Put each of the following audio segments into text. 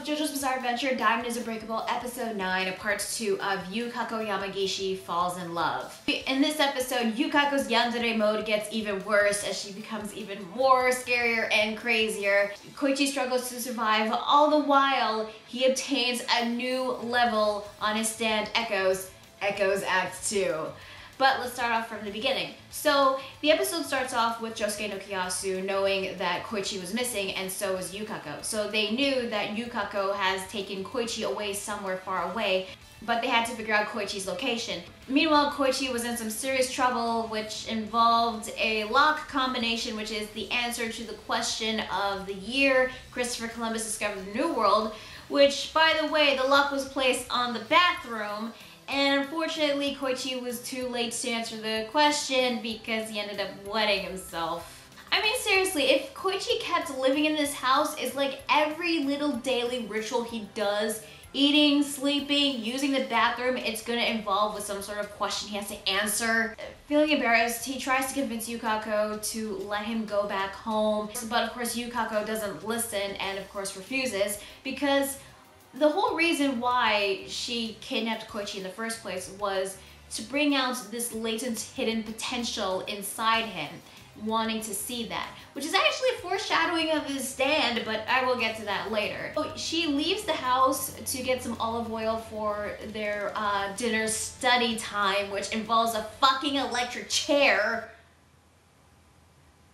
JoJo's Bizarre Adventure Diamond is Unbreakable Episode 9, Part 2 of Yukako Yamagishi Falls in Love. In this episode, Yukako's yandere mode gets even worse as she becomes even more scarier and crazier. Koichi struggles to survive, all the while he obtains a new level on his stand Echoes Act 2. But let's start off from the beginning. So the episode starts off with Josuke and Okuyasu knowing that Koichi was missing, and so was Yukako. So they knew that Yukako has taken Koichi away somewhere far away, but they had to figure out Koichi's location. Meanwhile, Koichi was in some serious trouble, which involved a lock combination, which is the answer to the question of the year Christopher Columbus discovered the New World, which, by the way, the lock was placed on the bathroom. And unfortunately, Koichi was too late to answer the question because he ended up wetting himself. I mean, seriously, if Koichi kept living in this house, it's like every little daily ritual he does, eating, sleeping, using the bathroom, it's gonna involve with some sort of question he has to answer. Feeling embarrassed, he tries to convince Yukako to let him go back home. But of course, Yukako doesn't listen and of course refuses because the whole reason why she kidnapped Koichi in the first place was to bring out this latent hidden potential inside him, wanting to see that, which is actually a foreshadowing of his stand, but I will get to that later. So she leaves the house to get some olive oil for their dinner study time, which involves a fucking electric chair.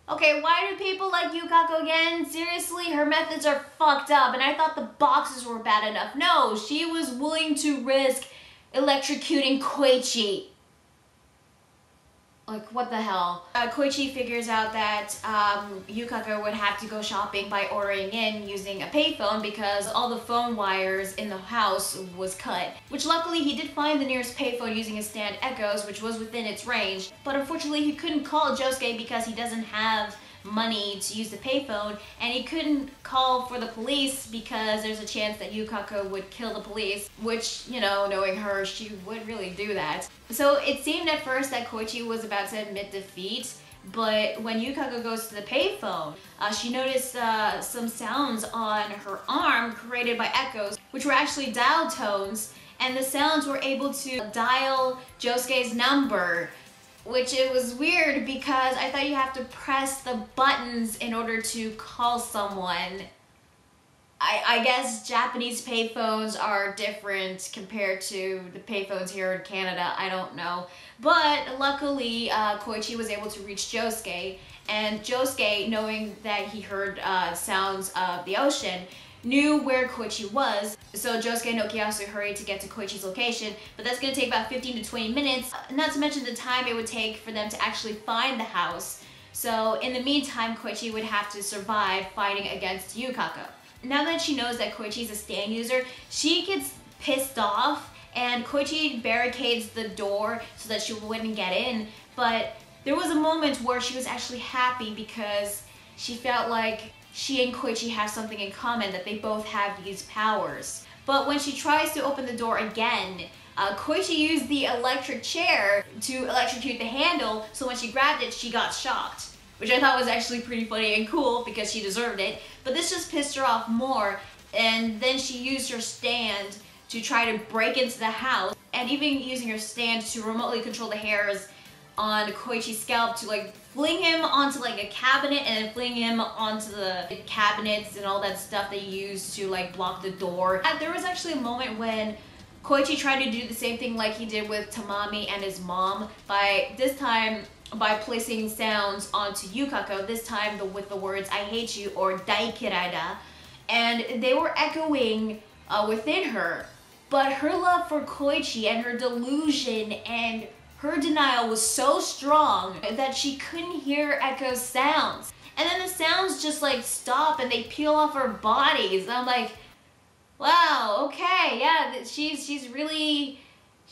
Okay, why do people like Yukako again? Seriously, her methods are fucked up, and I thought the boxes were bad enough. No, she was willing to risk electrocuting Koichi. Like, what the hell? Koichi figures out that Yukako would have to go shopping by ordering in using a payphone because all the phone wires in the house was cut. Which luckily he did find the nearest payphone using his stand Echoes, which was within its range. But unfortunately he couldn't call Josuke because he doesn't have money to use the payphone, and he couldn't call for the police because there's a chance that Yukako would kill the police, which, you know, knowing her, she would really do that. So it seemed at first that Koichi was about to admit defeat, but when Yukako goes to the payphone, she noticed some sounds on her arm created by Echoes, which were actually dial tones, and the sounds were able to dial Josuke's number. Which it was weird because I thought you have to press the buttons in order to call someone. I guess Japanese payphones are different compared to the payphones here in Canada, I don't know. But luckily, Koichi was able to reach Josuke, and Josuke, knowing that he heard sounds of the ocean, knew where Koichi was, so Josuke and Okuyasu hurried to get to Koichi's location, but that's going to take about 15 to 20 minutes, not to mention the time it would take for them to actually find the house. So in the meantime, Koichi would have to survive fighting against Yukako. Now that she knows that Koichi's a stand user, she gets pissed off, and Koichi barricades the door so that she wouldn't get in, but there was a moment where she was actually happy because she felt like she and Koichi have something in common, that they both have these powers. But when she tries to open the door again, Koichi used the electric chair to electrocute the handle, so when she grabbed it, she got shocked. Which I thought was actually pretty funny and cool because she deserved it. But this just pissed her off more, and then she used her stand to try to break into the house, and even using her stand to remotely control the hairs on Koichi's scalp to like fling him onto like a cabinet and then fling him onto the cabinets and all that stuff they use to like block the door. And there was actually a moment when Koichi tried to do the same thing like he did with Tamami and his mom by placing sounds onto Yukako, this time with the words I hate you or daikiraida, and they were echoing within her. But her love for Koichi and her delusion and her denial was so strong that she couldn't hear Echo's sounds. And then the sounds just like stop and they peel off her bodies. And I'm like, wow, okay, yeah, she's really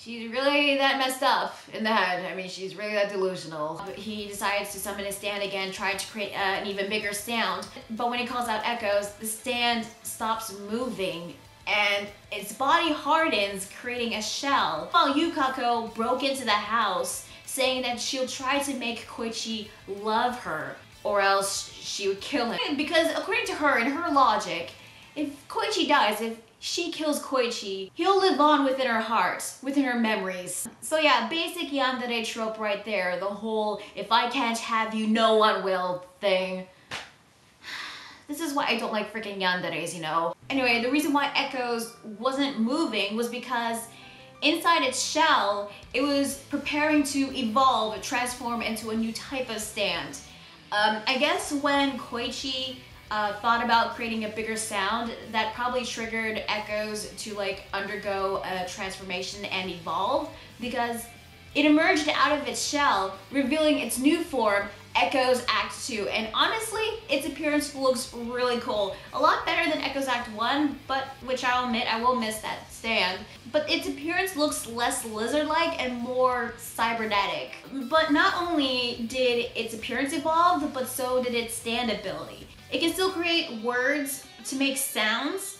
that messed up in the head. I mean, she's really that delusional. But he decides to summon his stand again, trying to create an even bigger sound. But when he calls out Echoes, the stand stops moving and its body hardens, creating a shell. While Yukako broke into the house, saying that she'll try to make Koichi love her, or else she would kill him. Because according to her, in her logic, If Koichi dies, if she kills Koichi, he'll live on within her heart, within her memories. So yeah, basic yandere trope right there, the whole if I can't have you, no one will thing. This is why I don't like freaking yanderes, you know? Anyway, the reason why Echoes wasn't moving was because inside its shell, it was preparing to evolve, transform into a new type of stand. I guess when Koichi thought about creating a bigger sound, that probably triggered Echoes to like undergo a transformation and evolve, because it emerged out of its shell, revealing its new form, Echoes Act 2, and honestly, its appearance looks really cool. A lot better than Echoes Act 1, but which I'll admit I will miss that stand. But its appearance looks less lizard-like and more cybernetic. But not only did its appearance evolve, but so did its stand ability. It can still create words to make sounds,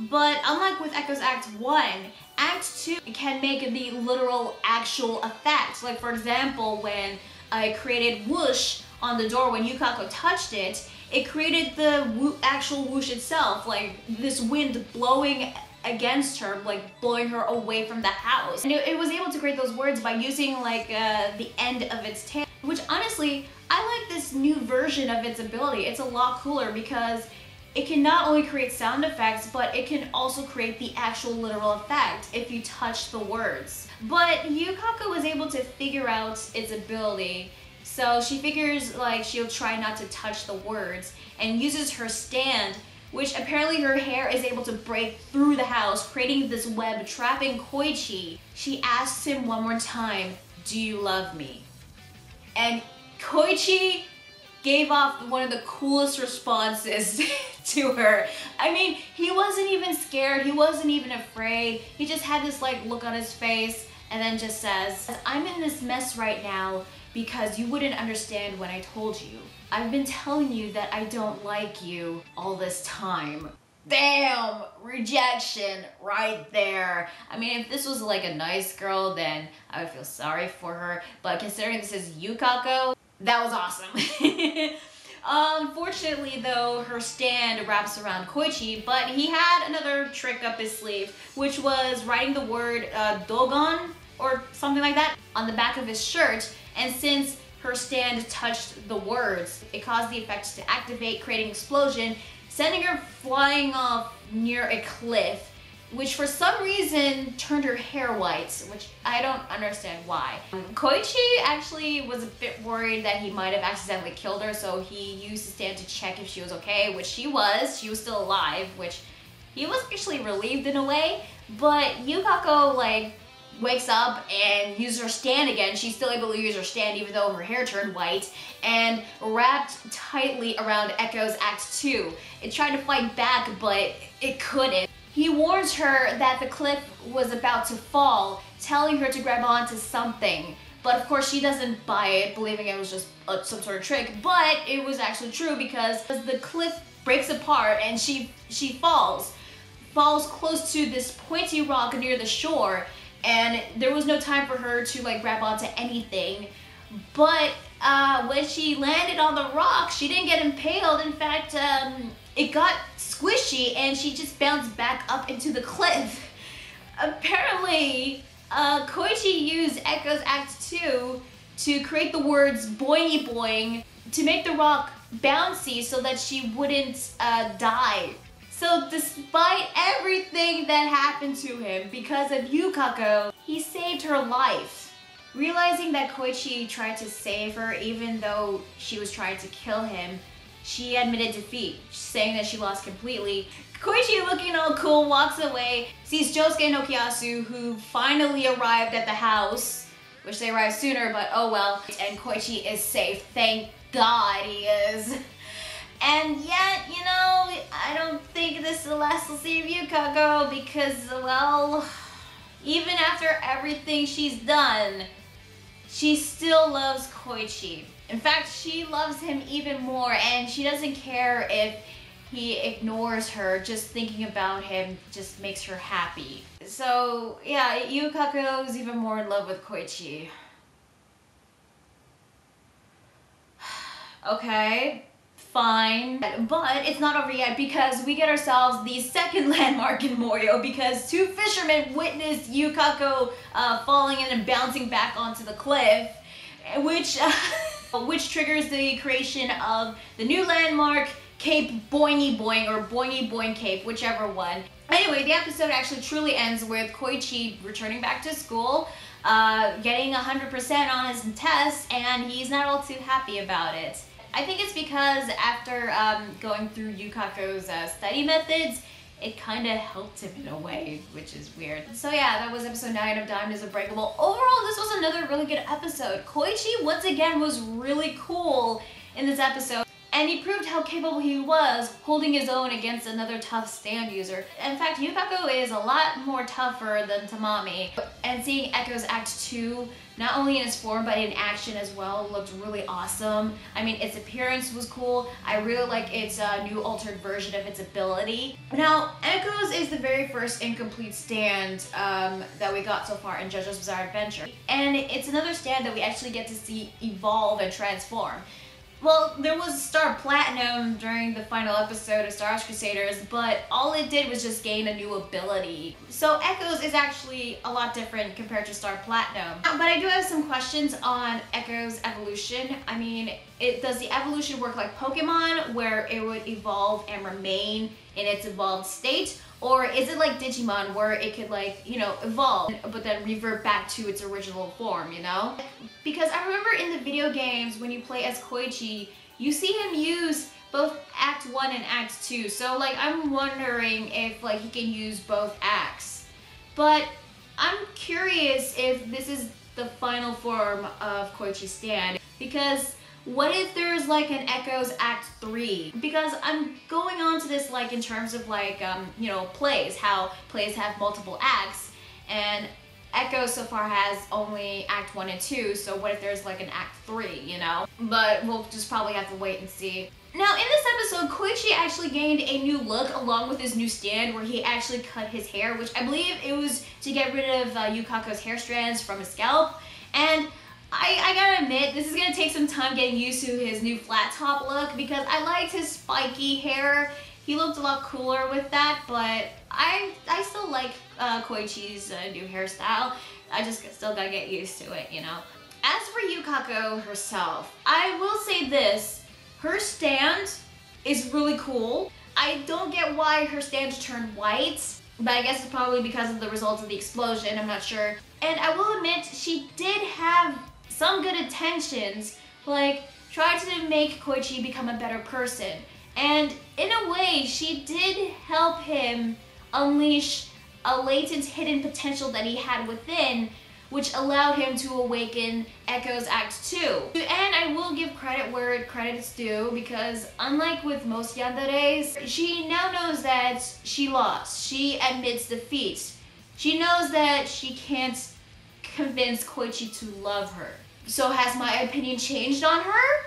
but unlike with Echoes Act 1, Act 2 can make the literal actual effect. Like for example, when I created whoosh on the door when Yukako touched it, it created the actual whoosh itself, like this wind blowing against her, like blowing her away from the house. And it was able to create those words by using like the end of its tail, which honestly, I like this new version of its ability. It's a lot cooler because it can not only create sound effects, but it can also create the actual literal effect if you touch the words. But Yukako was able to figure out its ability, so she figures like she'll try not to touch the words and uses her stand, which apparently her hair is able to break through the house, creating this web trapping Koichi. She asks him one more time, "Do you love me?" And Koichi gave off one of the coolest responses to her. I mean, he wasn't even scared, he wasn't even afraid. He just had this like look on his face and then just says, "I'm in this mess right now because you wouldn't understand when I told you. I've been telling you that I don't like you all this time." Damn, rejection right there. I mean, if this was like a nice girl, then I would feel sorry for her. But considering this is Yukako, that was awesome. Unfortunately though, her stand wraps around Koichi, but he had another trick up his sleeve, which was writing the word Dogon or something like that on the back of his shirt, and since her stand touched the words, it caused the effect to activate, creating an explosion, sending her flying off near a cliff, which for some reason turned her hair white, which I don't understand why. Koichi actually was a bit worried that he might have accidentally killed her, so he used his stand to check if she was okay, which she was still alive, which he was actually relieved in a way. But Yukako like wakes up and uses her stand again. She's still able to use her stand even though her hair turned white, and wrapped tightly around Echoes Act 2. It tried to fight back, but it couldn't. He warns her that the cliff was about to fall, telling her to grab onto something. But of course she doesn't buy it, believing it was just some sort of trick. But it was actually true because the cliff breaks apart and she falls close to this pointy rock near the shore. And there was no time for her to like grab onto anything. But when she landed on the rock, she didn't get impaled. In fact, it got squishy and she just bounced back up into the cliff. Apparently, Koichi used Echoes Act 2 to create the words boingy boing to make the rock bouncy so that she wouldn't die. So despite everything that happened to him because of Yukako, he saved her life. Realizing that Koichi tried to save her even though she was trying to kill him, she admitted defeat, saying that she lost completely. Koichi, looking all cool, walks away, sees Josuke and Okuyasu, who finally arrived at the house. Wish they arrived sooner, but oh well. And Koichi is safe. Thank God he is. And yet, you know, I don't think this is the last we'll see of Yukako because, well, even after everything she's done, she still loves Koichi. In fact, she loves him even more, and she doesn't care if he ignores her. Just thinking about him just makes her happy. So, yeah, Yukako is even more in love with Koichi. Okay. fine. But it's not over yet because we get ourselves the second landmark in Morio because two fishermen witnessed Yukako falling in and bouncing back onto the cliff, which triggers the creation of the new landmark, Cape Boingy Boing or Boingy Boing Cape, whichever one. Anyway, the episode actually truly ends with Koichi returning back to school, getting 100% on his test, and he's not all too happy about it. I think it's because after going through Yukako's study methods, it kind of helped him in a way, which is weird. So yeah, that was episode 9 of Diamond is Unbreakable. Overall, this was another really good episode. Koichi, once again, was really cool in this episode. And he proved how capable he was holding his own against another tough stand user. In fact, Yukako is a lot more tougher than Tamami. And seeing Echo's Act 2, not only in its form but in action as well, looked really awesome. I mean, its appearance was cool. I really like its new altered version of its ability. Now, Echo's is the very first incomplete stand that we got so far in JoJo's Bizarre Adventure. And it's another stand that we actually get to see evolve and transform. Well, there was Star Platinum during the final episode of Star Wars Crusaders, but all it did was just gain a new ability. So Echo's is actually a lot different compared to Star Platinum. But I do have some questions on Echo's evolution. I mean, does the evolution work like Pokemon, where it would evolve and remain in its evolved state? Or is it like Digimon, where it could, like, you know, evolve, but then revert back to its original form, you know? Because I remember in the video games, when you play as Koichi, you see him use both Act 1 and Act 2. So, like, I'm wondering if, like, he can use both acts. But I'm curious if this is the final form of Koichi's stand. Because what if there's like an Echo's Act 3? Because I'm going on to this like in terms of like, you know, plays, how plays have multiple acts, and Echo so far has only Act 1 and 2, so what if there's like an Act 3, you know? But we'll just probably have to wait and see. Now, in this episode, Koichi actually gained a new look along with his new stand where he actually cut his hair, which I believe it was to get rid of Yukako's hair strands from his scalp. And I gotta admit, this is gonna take some time getting used to his new flat top look because I liked his spiky hair. He looked a lot cooler with that, but I still like Koichi's new hairstyle. I just still gotta get used to it, you know. As for Yukako herself, I will say this, her stand is really cool. I don't get why her stand turned white, but I guess it's probably because of the results of the explosion, I'm not sure. And I will admit, she did have some good intentions, like try to make Koichi become a better person. And in a way, she did help him unleash a latent hidden potential that he had within, which allowed him to awaken Echo's Act 2. And I will give credit where credit is due, because unlike with most yanderes, she now knows that she lost. She admits defeat. She knows that she can't convince Koichi to love her. So has my opinion changed on her?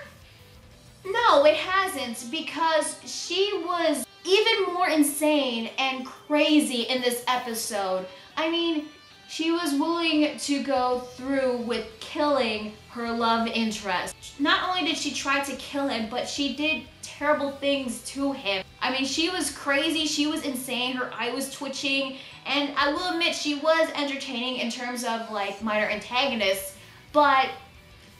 No, it hasn't, because she was even more insane and crazy in this episode. I mean, she was willing to go through with killing her love interest. Not only did she try to kill him, but she did terrible things to him. I mean, she was crazy, she was insane, her eye was twitching, and I will admit she was entertaining in terms of like minor antagonists, but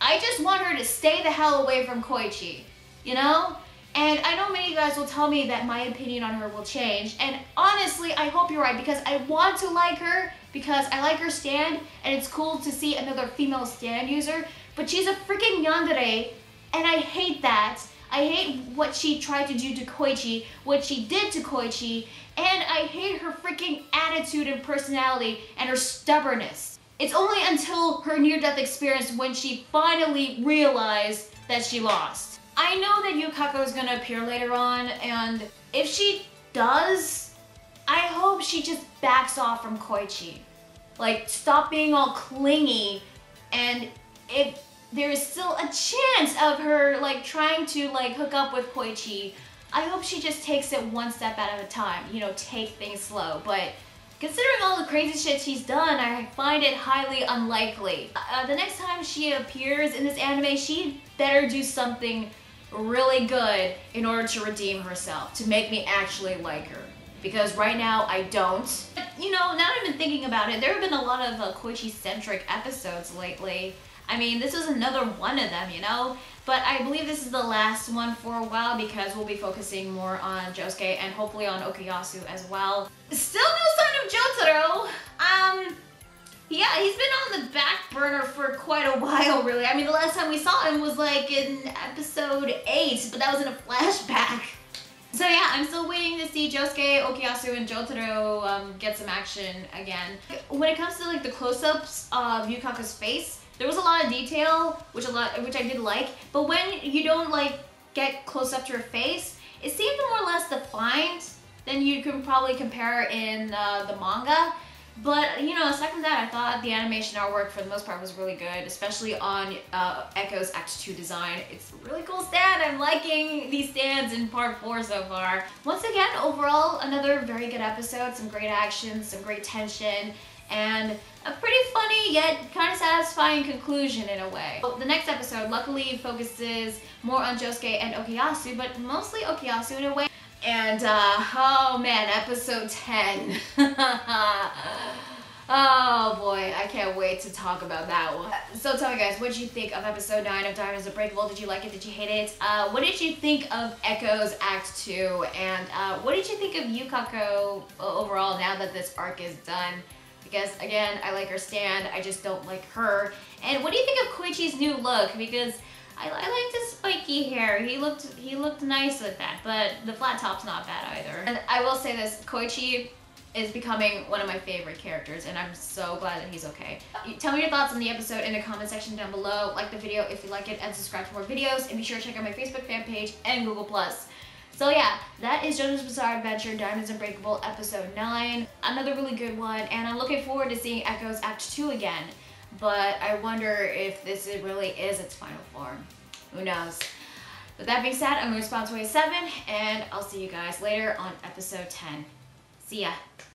I just want her to stay the hell away from Koichi, you know? And I know many of you guys will tell me that my opinion on her will change, and honestly, I hope you're right, because I want to like her, because I like her stand, and it's cool to see another female stand user, but she's a freaking yandere, and I hate that. I hate what she tried to do to Koichi, what she did to Koichi, and I hate her freaking attitude and personality and her stubbornness. It's only until her near-death experience when she finally realized that she lost. I know that Yukako is going to appear later on, and if she does, I hope she just backs off from Koichi. Like, stop being all clingy, and if there is still a chance of her like trying to like hook up with Koichi, I hope she just takes it one step at a time, you know, take things slow. But considering all the crazy shit she's done, I find it highly unlikely. The next time she appears in this anime, she better do something really good in order to redeem herself, to make me actually like her. Because right now, I don't. But, you know, now that I've been thinking about it, there have been a lot of Koichi-centric episodes lately. I mean, this is another one of them, you know? But I believe this is the last one for a while because we'll be focusing more on Josuke and hopefully on Okuyasu as well. Still no sign of Jotaro. Yeah, he's been on the back burner for quite a while, really. I mean, the last time we saw him was like in episode 8, but that was in a flashback. So yeah, I'm still waiting to see Josuke, Okuyasu, and Jotaro get some action again. When it comes to like the close-ups of Yukako's face, there was a lot of detail, which I did like, but when you don't like get close up to her face, it seemed more or less defined than you can probably compare in the manga. But you know, aside from that, I thought the animation artwork for the most part was really good, especially on Echo's Act 2 design. It's a really cool stand. I'm liking these stands in part 4 so far. Once again, overall, another very good episode, some great action, some great tension, and a pretty funny yet kind of satisfying conclusion in a way. The next episode luckily focuses more on Josuke and Okuyasu, but mostly Okuyasu in a way. And oh man, episode 10. Oh boy, I can't wait to talk about that one. So tell me guys, what did you think of episode 9 of Diamonds Unbreakable? Did you like it? Did you hate it? What did you think of Echo's Act 2? And what did you think of Yukako overall now that this arc is done? Because again, I like her stand, I just don't like her. And what do you think of Koichi's new look? Because I like the spiky hair. He looked nice with that, but the flat top's not bad either. And I will say this, Koichi is becoming one of my favorite characters, and I'm so glad that he's okay. Tell me your thoughts on the episode in the comment section down below. Like the video if you like it, and subscribe for more videos, and be sure to check out my Facebook fan page and Google+. So yeah, that is JoJo's Bizarre Adventure Diamonds Unbreakable episode 9. Another really good one, and I'm looking forward to seeing Echo's Act 2 again. But I wonder if this really is its final form. Who knows? With that being said, I'm going to respond to 7, and I'll see you guys later on episode 10. See ya.